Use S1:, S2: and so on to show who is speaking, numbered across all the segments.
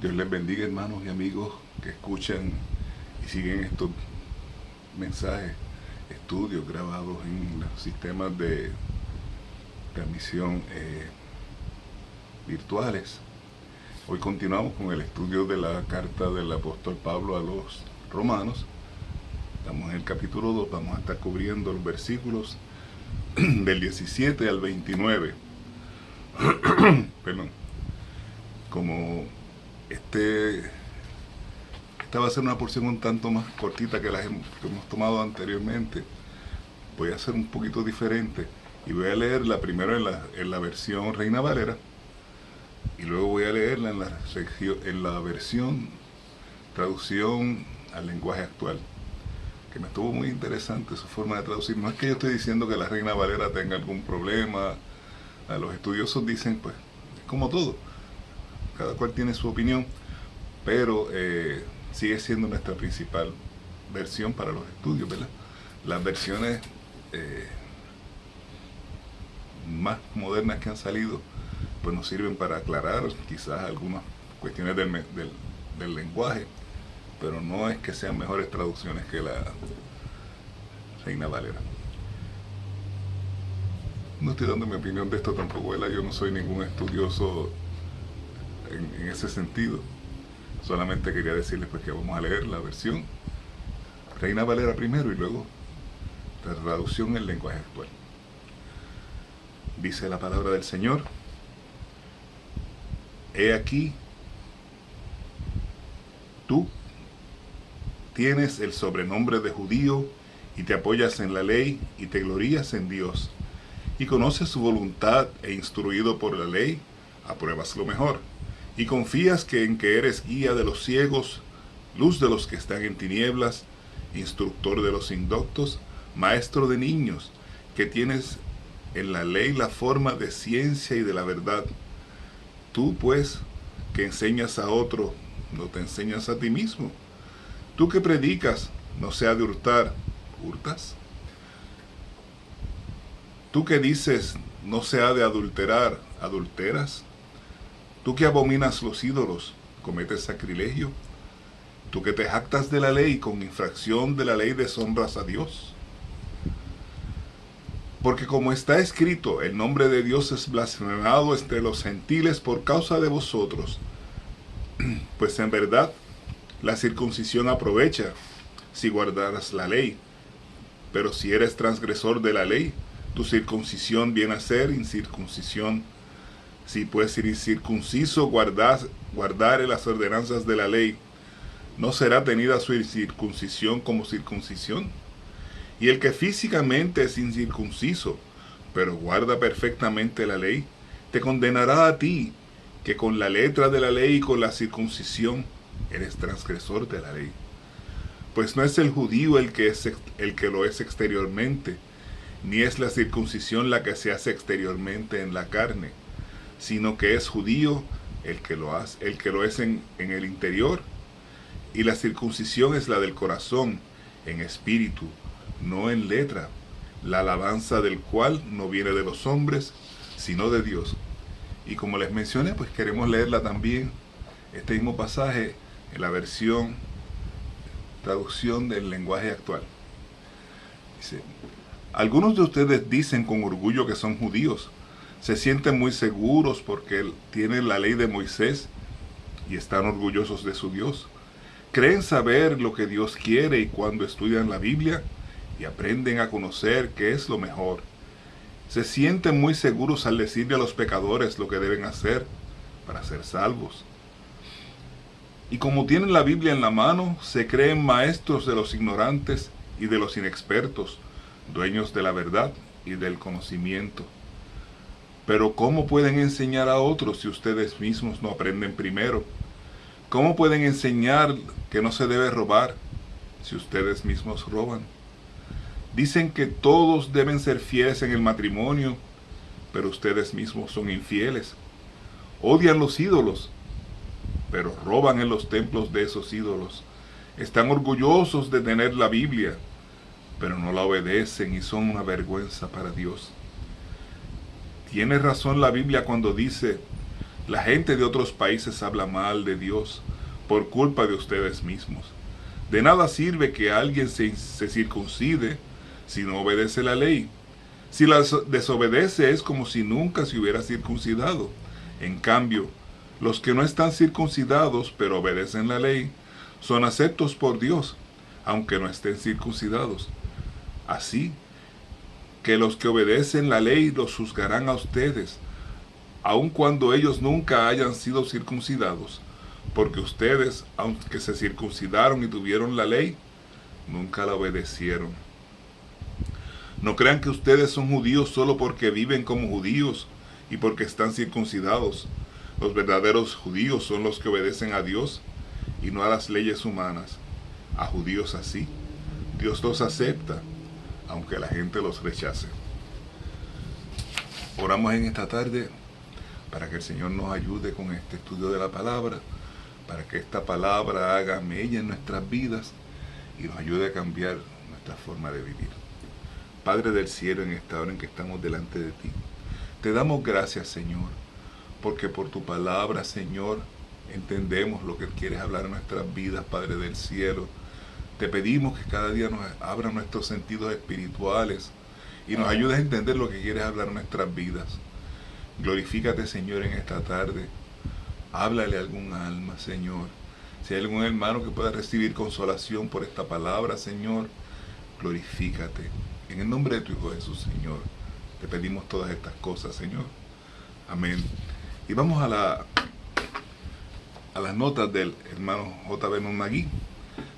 S1: Dios les bendiga, hermanos y amigos que escuchan y siguen estos mensajes, estudios grabados en los sistemas de transmisión virtuales. Hoy continuamos con el estudio de la carta del apóstol Pablo a los romanos. Estamos en el capítulo 2, vamos a estar cubriendo los versículos del 17 al 29. Perdón. Como esta va a ser una porción un tanto más cortita que las que hemos tomado anteriormente, voy a hacer un poquito diferente y voy a leerla primero en la versión Reina Valera y luego voy a leerla en la versión traducción al lenguaje actual, que me estuvo muy interesante su forma de traducir. No es que yo estoy diciendo que la Reina Valera tenga algún problema. Los estudiosos dicen, pues, es como todo, cada cual tiene su opinión, pero sigue siendo nuestra principal versión para los estudios, ¿verdad? Las versiones más modernas que han salido, pues nos sirven para aclarar quizás algunas cuestiones del lenguaje, pero no es que sean mejores traducciones que la Reina Valera. No estoy dando mi opinión de esto tampoco, ¿verdad? Yo no soy ningún estudioso en ese sentido. Solamente quería decirles pues que vamos a leer la versión Reina Valera primero y luego la traducción en lenguaje actual. Dice la palabra del Señor: He aquí, tú tienes el sobrenombre de judío y te apoyas en la ley y te glorías en Dios y conoces su voluntad e instruido por la ley, apruebas lo mejor y confías en que eres guía de los ciegos, luz de los que están en tinieblas, instructor de los indoctos, maestro de niños, que tienes en la ley la forma de ciencia y de la verdad. Tú, pues, que enseñas a otro, no te enseñas a ti mismo. Tú que predicas, no se ha de hurtar, ¿hurtas? Tú que dices, no se ha de adulterar, ¿adulteras? Tú que abominas los ídolos, ¿cometes sacrilegio? Tú que te jactas de la ley, con infracción de la ley deshonras a Dios. Porque como está escrito, el nombre de Dios es blasfemado entre los gentiles por causa de vosotros. Pues en verdad, la circuncisión aprovecha si guardaras la ley. Pero si eres transgresor de la ley, tu circuncisión viene a ser incircuncisión. Si pues incircunciso guardare las ordenanzas de la ley, ¿no será tenida su circuncisión como circuncisión? Y el que físicamente es incircunciso, pero guarda perfectamente la ley, te condenará a ti, que con la letra de la ley y con la circuncisión eres transgresor de la ley. Pues no es el judío el que lo es exteriormente, ni es la circuncisión la que se hace exteriormente en la carne, sino que es judío el que lo es en el interior, y la circuncisión es la del corazón, en espíritu, no en letra, la alabanza del cual no viene de los hombres, sino de Dios. Y como les mencioné, pues queremos leerla también, este mismo pasaje, en la versión traducción del lenguaje actual. Dice: algunos de ustedes dicen con orgullo que son judíos, se sienten muy seguros porque tienen la ley de Moisés y están orgullosos de su Dios. Creen saber lo que Dios quiere y cuando estudian la Biblia y aprenden a conocer qué es lo mejor. Se sienten muy seguros al decirle a los pecadores lo que deben hacer para ser salvos. Y como tienen la Biblia en la mano, se creen maestros de los ignorantes y de los inexpertos, dueños de la verdad y del conocimiento. Pero ¿cómo pueden enseñar a otros si ustedes mismos no aprenden primero? ¿Cómo pueden enseñar que no se debe robar si ustedes mismos roban? Dicen que todos deben ser fieles en el matrimonio, pero ustedes mismos son infieles. Odian los ídolos, pero roban en los templos de esos ídolos. Están orgullosos de tener la Biblia, pero no la obedecen y son una vergüenza para Dios. Tiene razón la Biblia cuando dice: La gente de otros países habla mal de Dios por culpa de ustedes mismos. De nada sirve que alguien se circuncide si no obedece la ley. Si la desobedece es como si nunca se hubiera circuncidado. En cambio, los que no están circuncidados pero obedecen la ley son aceptos por Dios, aunque no estén circuncidados. Así que los que obedecen la ley los juzgarán a ustedes, aun cuando ellos nunca hayan sido circuncidados, porque ustedes, aunque se circuncidaron y tuvieron la ley, nunca la obedecieron. No crean que ustedes son judíos solo porque viven como judíos y porque están circuncidados. Los verdaderos judíos son los que obedecen a Dios y no a las leyes humanas. A judíos así, Dios los acepta, aunque la gente los rechace. Oramos en esta tarde para que el Señor nos ayude con este estudio de la palabra, para que esta palabra haga mella en nuestras vidas y nos ayude a cambiar nuestra forma de vivir. Padre del cielo, en esta hora en que estamos delante de ti, te damos gracias, Señor, porque por tu palabra, Señor, entendemos lo que quieres hablar en nuestras vidas, Padre del cielo. Te pedimos que cada día nos abra nuestros sentidos espirituales y nos ayudes a entender lo que quieres hablar en nuestras vidas. Glorifícate, Señor, en esta tarde. Háblale a algún alma, Señor. Si hay algún hermano que pueda recibir consolación por esta palabra, Señor, glorifícate. En el nombre de tu Hijo Jesús, Señor, te pedimos todas estas cosas, Señor. Amén. Y vamos a las notas del hermano J.B. Magui,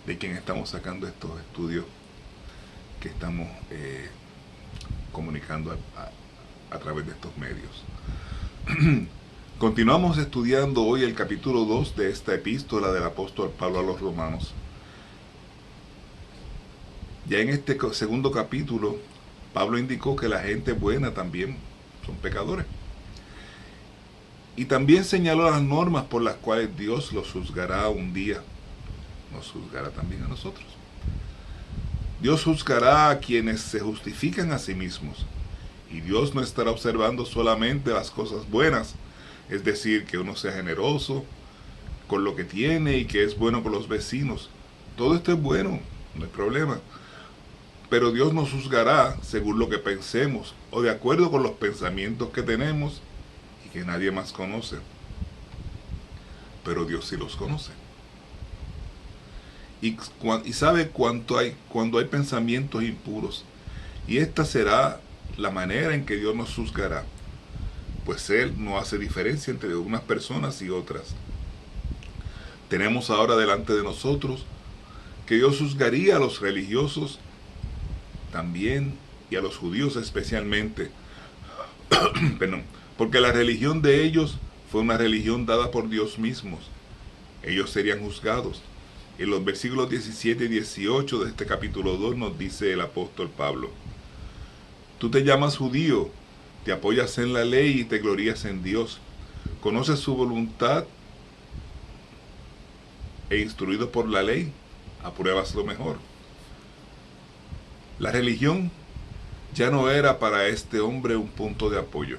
S1: de quien estamos sacando estos estudios que estamos comunicando a través de estos medios. Continuamos estudiando hoy el capítulo 2 de esta epístola del apóstol Pablo a los romanos. Ya en este segundo capítulo, Pablo indicó que la gente buena también son pecadores. Y también señaló las normas por las cuales Dios los juzgará un día. Nos juzgará también a nosotros. Dios juzgará a quienes se justifican a sí mismos. Y Dios no estará observando solamente las cosas buenas, es decir, que uno sea generoso con lo que tiene y que es bueno con los vecinos. Todo esto es bueno, no hay problema. Pero Dios nos juzgará según lo que pensemos o de acuerdo con los pensamientos que tenemos y que nadie más conoce. Pero Dios sí los conoce. Y sabe cuando hay pensamientos impuros. Y esta será la manera en que Dios nos juzgará. Pues Él no hace diferencia entre unas personas y otras. Tenemos ahora delante de nosotros que Dios juzgaría a los religiosos también y a los judíos especialmente. Perdón, porque la religión de ellos fue una religión dada por Dios mismos. Ellos serían juzgados. En los versículos 17 y 18 de este capítulo 2 nos dice el apóstol Pablo: tú te llamas judío, te apoyas en la ley y te glorías en Dios. Conoces su voluntad e instruido por la ley, apruebas lo mejor. La religión ya no era para este hombre un punto de apoyo.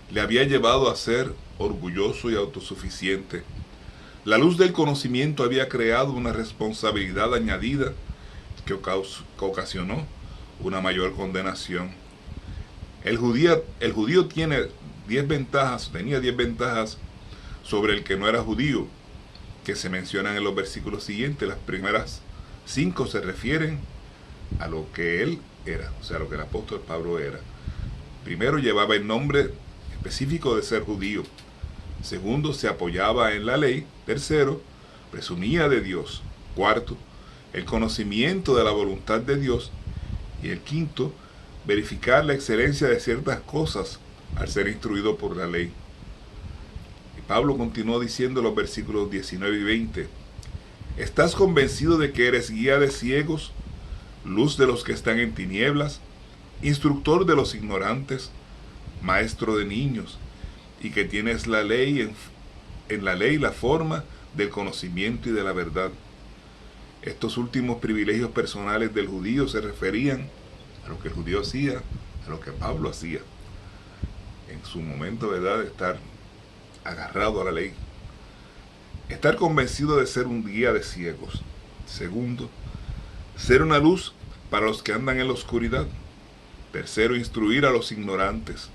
S1: Le había llevado a ser orgulloso y autosuficiente. La luz del conocimiento había creado una responsabilidad añadida que ocasionó una mayor condenación. El judío tenía 10 ventajas sobre el que no era judío, que se mencionan en los versículos siguientes. Las primeras 5 se refieren a lo que él era, o sea, lo que el apóstol Pablo era. Primero, llevaba el nombre específico de ser judío. Segundo, se apoyaba en la ley. Tercero, presumía de Dios. Cuarto, el conocimiento de la voluntad de Dios. Y el quinto, verificar la excelencia de ciertas cosas al ser instruido por la ley. Y Pablo continuó diciendo en los versículos 19 y 20: ¿estás convencido de que eres guía de ciegos, luz de los que están en tinieblas, instructor de los ignorantes, maestro de niños, y que tienes la ley en la ley la forma del conocimiento y de la verdad? Estos últimos privilegios personales del judío se referían a lo que el judío hacía, a lo que Pablo hacía en su momento, ¿verdad?, de estar agarrado a la ley. Estar convencido de ser un guía de ciegos. Segundo, ser una luz para los que andan en la oscuridad. Tercero, instruir a los ignorantes.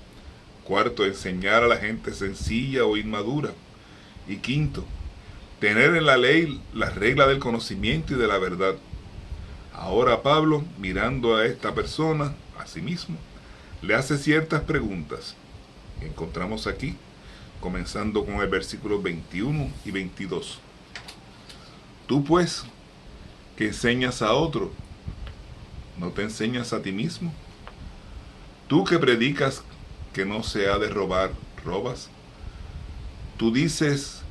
S1: Cuarto, enseñar a la gente sencilla o inmadura. Y quinto, tener en la ley la regla del conocimiento y de la verdad. Ahora Pablo, mirando a esta persona, a sí mismo, le hace ciertas preguntas. Encontramos aquí, comenzando con el versículo 21 y 22. Tú pues, que enseñas a otro, ¿no te enseñas a ti mismo? Tú que predicas que no se ha de robar, ¿robas? Tú dices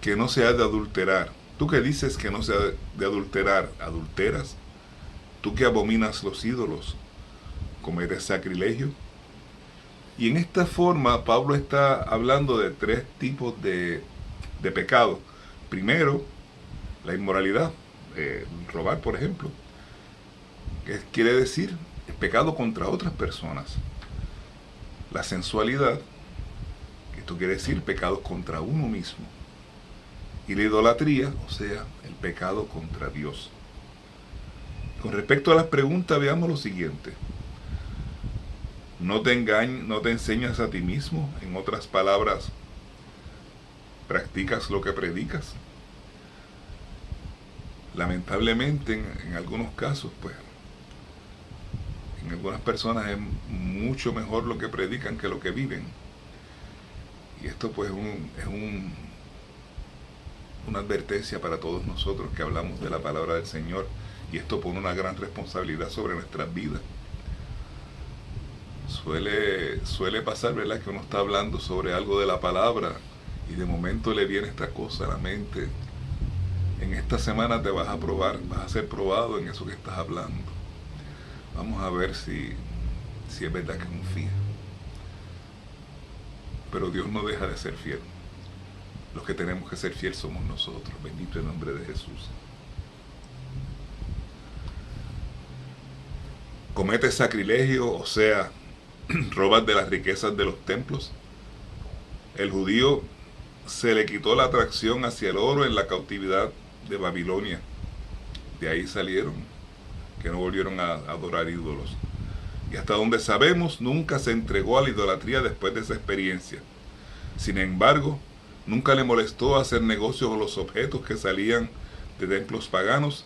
S1: que no se ha de adulterar. Tú que dices que no se ha de adulterar, ¿adulteras? Tú que abominas los ídolos, ¿cometes sacrilegio? Y en esta forma Pablo está hablando de tres tipos de pecado. Primero, la inmoralidad, robar por ejemplo, que quiere decir el pecado contra otras personas. La sensualidad, que esto quiere decir pecados contra uno mismo. Y la idolatría, o sea, el pecado contra Dios. Con respecto a las preguntas, veamos lo siguiente. No te enseñas a ti mismo, en otras palabras, practicas lo que predicas. Lamentablemente, en algunos casos, pues, en algunas personas es mucho mejor lo que predican que lo que viven. Y esto pues es una advertencia para todos nosotros que hablamos de la palabra del Señor. Y esto pone una gran responsabilidad sobre nuestras vidas. Suele pasar, ¿verdad?, que uno está hablando sobre algo de la palabra y de momento le viene esta cosa a la mente. En esta semana te vas a probar, vas a ser probado en eso que estás hablando. Vamos a ver si es verdad que confía. Pero Dios no deja de ser fiel. Los que tenemos que ser fiel somos nosotros. Bendito el nombre de Jesús. ¿Cometes sacrilegio, o sea, robas de las riquezas de los templos? El judío se le quitó la atracción hacia el oro en la cautividad de Babilonia. De ahí salieron, que no volvieron a adorar ídolos. Y hasta donde sabemos, nunca se entregó a la idolatría después de esa experiencia. Sin embargo, nunca le molestó hacer negocios con los objetos que salían de templos paganos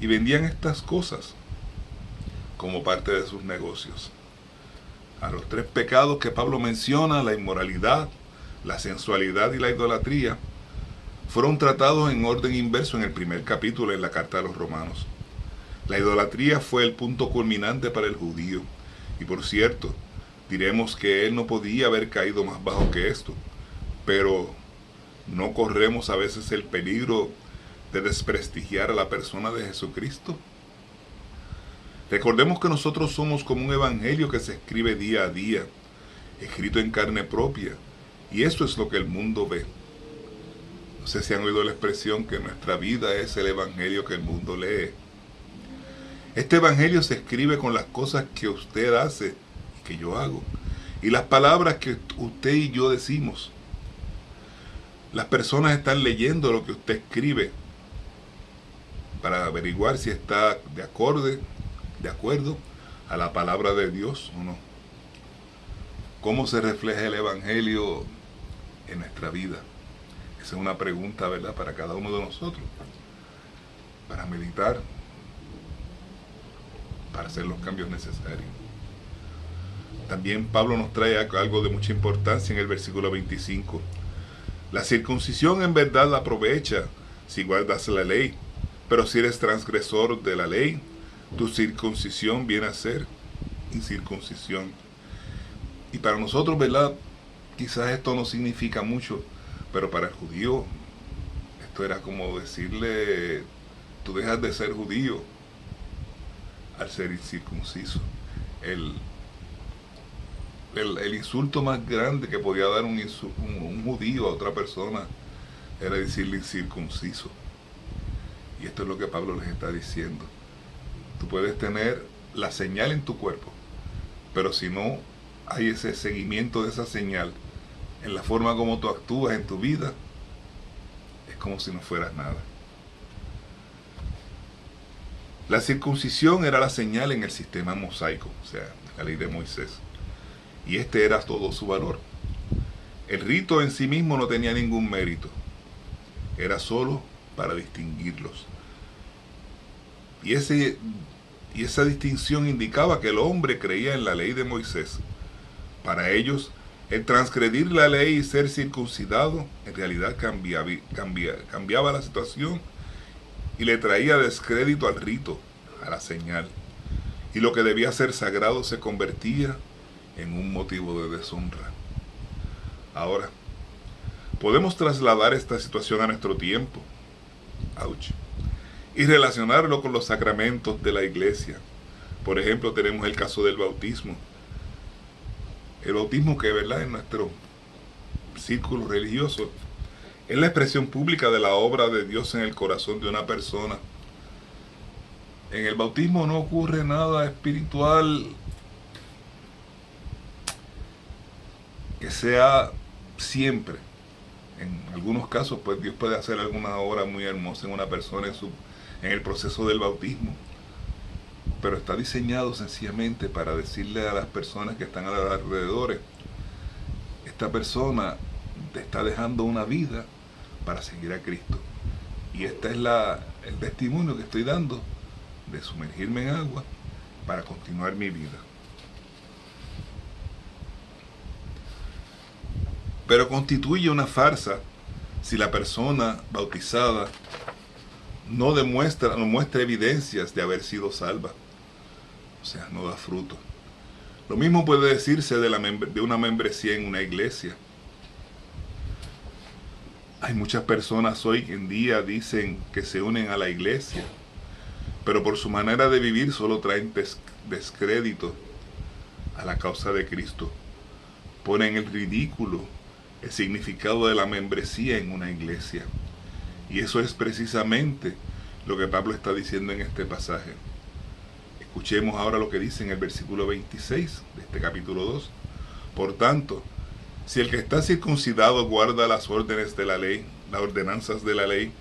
S1: y vendían estas cosas como parte de sus negocios. A los tres pecados que Pablo menciona, la inmoralidad, la sensualidad y la idolatría, fueron tratados en orden inverso en el primer capítulo de la carta a los Romanos. La idolatría fue el punto culminante para el judío, y por cierto, diremos que él no podía haber caído más bajo que esto, pero ¿no corremos a veces el peligro de desprestigiar a la persona de Jesucristo? Recordemos que nosotros somos como un evangelio que se escribe día a día, escrito en carne propia, y eso es lo que el mundo ve. No sé si han oído la expresión que nuestra vida es el evangelio que el mundo lee. Este evangelio se escribe con las cosas que usted hace y que yo hago, y las palabras que usted y yo decimos. Las personas están leyendo lo que usted escribe para averiguar si está de acuerdo a la palabra de Dios o no. ¿Cómo se refleja el evangelio en nuestra vida? Esa es una pregunta, ¿verdad?, para cada uno de nosotros, para meditar, para hacer los cambios necesarios. También Pablo nos trae algo de mucha importancia en el versículo 25. La circuncisión en verdad la aprovecha si guardas la ley, pero si eres transgresor de la ley, tu circuncisión viene a ser incircuncisión. Y para nosotros, ¿verdad?, quizás esto no significa mucho, pero para el judío esto era como decirle, tú dejas de ser judío al ser incircunciso. El insulto más grande que podía dar un judío a otra persona era decirle incircunciso. Y esto es lo que Pablo les está diciendo. Tú puedes tener la señal en tu cuerpo, pero si no hay ese seguimiento de esa señal, en la forma como tú actúas en tu vida, es como si no fueras nada. La circuncisión era la señal en el sistema mosaico, o sea, la ley de Moisés. Y este era todo su valor. El rito en sí mismo no tenía ningún mérito. Era solo para distinguirlos. Y esa distinción indicaba que el hombre creía en la ley de Moisés. Para ellos, el transgredir la ley y ser circuncidado en realidad cambiaba la situación y le traía descrédito al rito, a la señal. Y lo que debía ser sagrado se convertía en un motivo de deshonra. Ahora, podemos trasladar esta situación a nuestro tiempo. Ouch. Y relacionarlo con los sacramentos de la iglesia. Por ejemplo, tenemos el caso del bautismo. El bautismo que, ¿verdad?, en nuestro círculo religioso es la expresión pública de la obra de Dios en el corazón de una persona. En el bautismo no ocurre nada espiritual que sea siempre. En algunos casos, pues Dios puede hacer alguna obra muy hermosa en una persona en el proceso del bautismo, pero está diseñado sencillamente para decirle a las personas que están a los alrededores: esta persona te está dejando una vida para seguir a Cristo, y este es el testimonio que estoy dando de sumergirme en agua para continuar mi vida. Pero constituye una farsa si la persona bautizada no muestra evidencias de haber sido salva. O sea, no da fruto. Lo mismo puede decirse de una membresía en una iglesia. Hay muchas personas hoy en día dicen que se unen a la iglesia, pero por su manera de vivir solo traen descrédito a la causa de Cristo. Ponen en ridículo el significado de la membresía en una iglesia. Y eso es precisamente lo que Pablo está diciendo en este pasaje. Escuchemos ahora lo que dice en el versículo 26 de este capítulo 2. Por tanto, si el que está circuncidado guarda las órdenes de la ley, las ordenanzas de la ley,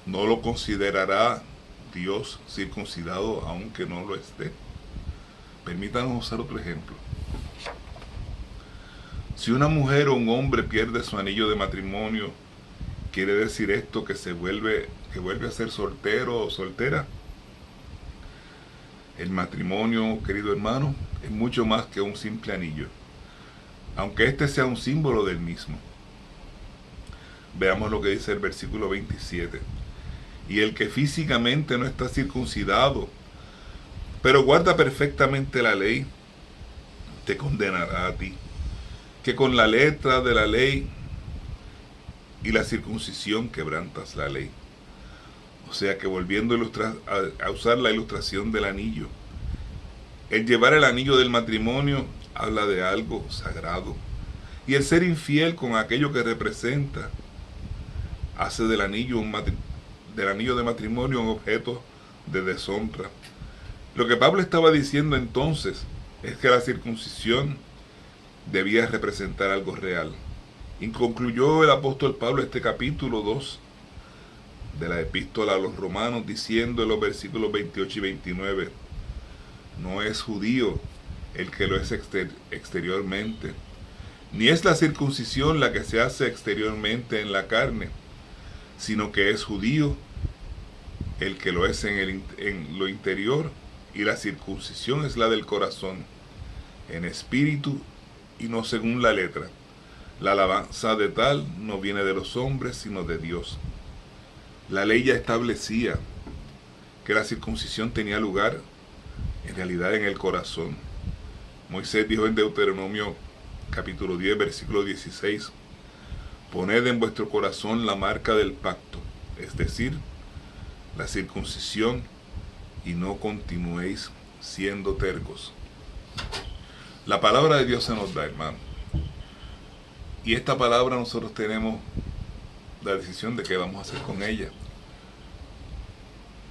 S1: no lo considerará Dios circuncidado aunque no lo esté. Permítanos usar otro ejemplo. Si una mujer o un hombre pierde su anillo de matrimonio, ¿quiere decir esto que vuelve a ser soltero o soltera? El matrimonio, querido hermano, es mucho más que un simple anillo, aunque este sea un símbolo del mismo. Veamos lo que dice el versículo 27. Y el que físicamente no está circuncidado, pero guarda perfectamente la ley, te condenará a ti, que con la letra de la ley y la circuncisión quebrantas la ley. O sea que, volviendo a usar la ilustración del anillo, el llevar el anillo del matrimonio habla de algo sagrado, y el ser infiel con aquello que representa hace del anillo de matrimonio un objeto de deshonra. Lo que Pablo estaba diciendo entonces es que la circuncisión debía representar algo real. Y concluyó el apóstol Pablo este capítulo 2 de la epístola a los romanos diciendo en los versículos 28 y 29: no es judío el que lo es exteriormente, ni es la circuncisión la que se hace exteriormente en la carne, sino que es judío el que lo es en lo interior, y la circuncisión es la del corazón, en espíritu y no según la letra. La alabanza de tal no viene de los hombres, sino de Dios. La ley ya establecía que la circuncisión tenía lugar en realidad en el corazón. Moisés dijo en Deuteronomio capítulo 10, versículo 16: poned en vuestro corazón la marca del pacto, es decir, la circuncisión, y no continuéis siendo tercos. La palabra de Dios se nos da, hermano. Y esta palabra nosotros tenemos la decisión de qué vamos a hacer con ella.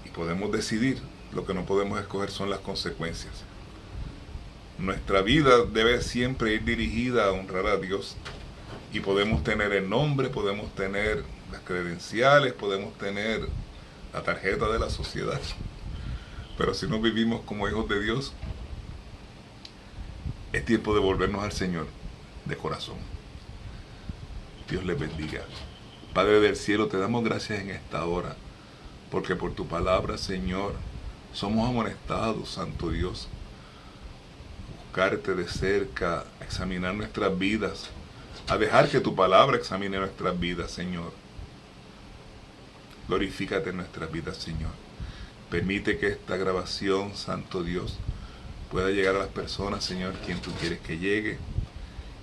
S1: Y podemos decidir. Lo que no podemos escoger son las consecuencias. Nuestra vida debe siempre ir dirigida a honrar a Dios Y podemos tener el nombre, podemos tener las credenciales, podemos tener la tarjeta de la sociedad. Pero si no vivimos como hijos de Dios, es tiempo de volvernos al Señor de corazón. Dios les bendiga. Padre del cielo, te damos gracias en esta hora, porque por tu palabra, Señor, somos amonestados, Santo Dios, a buscarte de cerca, a examinar nuestras vidas, a dejar que tu palabra examine nuestras vidas, Señor. Glorifícate en nuestras vidas, Señor. Permite que esta grabación, Santo Dios, pueda llegar a las personas, Señor, quien tú quieres que llegue,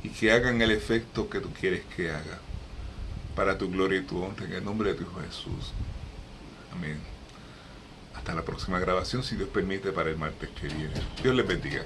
S1: y que hagan el efecto que tú quieres que haga, para tu gloria y tu honra, en el nombre de tu Hijo Jesús. Amén. Hasta la próxima grabación, si Dios permite, para el martes que viene. Dios les bendiga.